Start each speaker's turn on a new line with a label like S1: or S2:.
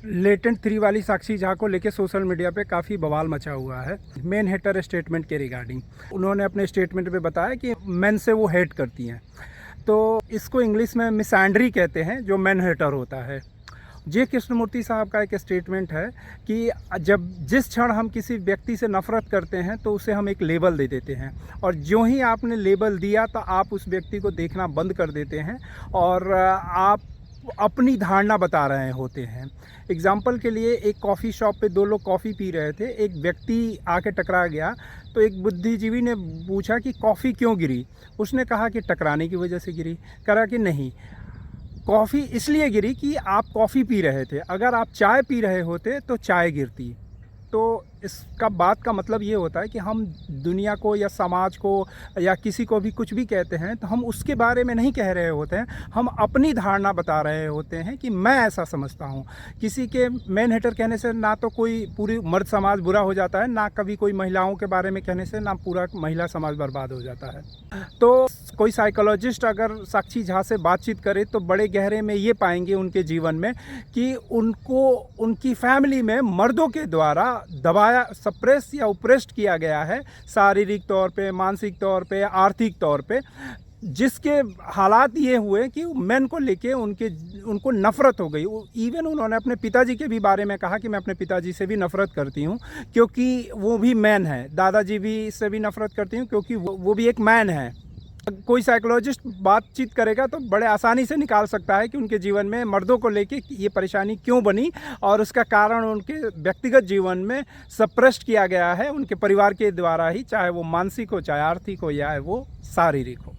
S1: Latent 3 वाली साक्षी झा को लेके सोशल मीडिया पे काफ़ी बवाल मचा हुआ है मेन हेटर स्टेटमेंट के रिगार्डिंग। उन्होंने अपने स्टेटमेंट में बताया कि मेन से वो हेट करती हैं, तो इसको इंग्लिश में मिसैंड्री कहते हैं, जो मेन हेटर होता है। जे कृष्णमूर्ति साहब का एक स्टेटमेंट है कि जिस क्षण हम किसी व्यक्ति से नफ़रत करते हैं तो उसे हम एक लेबल दे देते हैं, और जो ही आपने लेबल दिया तो आप उस व्यक्ति को देखना बंद कर देते हैं और आप अपनी धारणा बता रहे होते हैं। एग्जाम्पल के लिए, एक कॉफ़ी शॉप पे 2 लोग कॉफ़ी पी रहे थे, एक व्यक्ति आके टकरा गया, तो एक बुद्धिजीवी ने पूछा कि कॉफ़ी क्यों गिरी। उसने कहा कि टकराने की वजह से गिरी। कहा कि नहीं, कॉफ़ी इसलिए गिरी कि आप कॉफ़ी पी रहे थे, अगर आप चाय पी रहे होते तो चाय गिरती। तो इसका बात का मतलब ये होता है कि हम दुनिया को या समाज को या किसी को भी कुछ भी कहते हैं तो हम उसके बारे में नहीं कह रहे होते हैं, हम अपनी धारणा बता रहे होते हैं कि मैं ऐसा समझता हूँ। किसी के मेन हेटर कहने से ना तो कोई पूरी मर्द समाज बुरा हो जाता है, ना कभी कोई महिलाओं के बारे में कहने से ना पूरा महिला समाज बर्बाद हो जाता है। तो कोई साइकोलॉजिस्ट अगर साक्षी झा से बातचीत करे तो बड़े गहरे में ये पाएंगे उनके जीवन में कि उनको उनकी फैमिली में मर्दों के द्वारा दबाया, सप्रेस या ओप्रेस्ड किया गया है, शारीरिक तौर पे, मानसिक तौर पे, आर्थिक तौर पे, जिसके हालात ये हुए कि मेन को लेके उनको नफ़रत हो गई। इवन उन्होंने अपने पिताजी के भी बारे में कहा कि मैं अपने पिताजी से भी नफ़रत करती हूँ क्योंकि वो भी मैन है, दादाजी भी इससे भी नफ़रत करती हूँ क्योंकि वो भी एक मैन है। कोई साइकोलॉजिस्ट बातचीत करेगा तो बड़े आसानी से निकाल सकता है कि उनके जीवन में मर्दों को लेके ये परेशानी क्यों बनी, और उसका कारण उनके व्यक्तिगत जीवन में सप्रेस्ड किया गया है उनके परिवार के द्वारा ही, चाहे वो मानसिक हो, चाहे आर्थिक हो, या वो शारीरिक हो।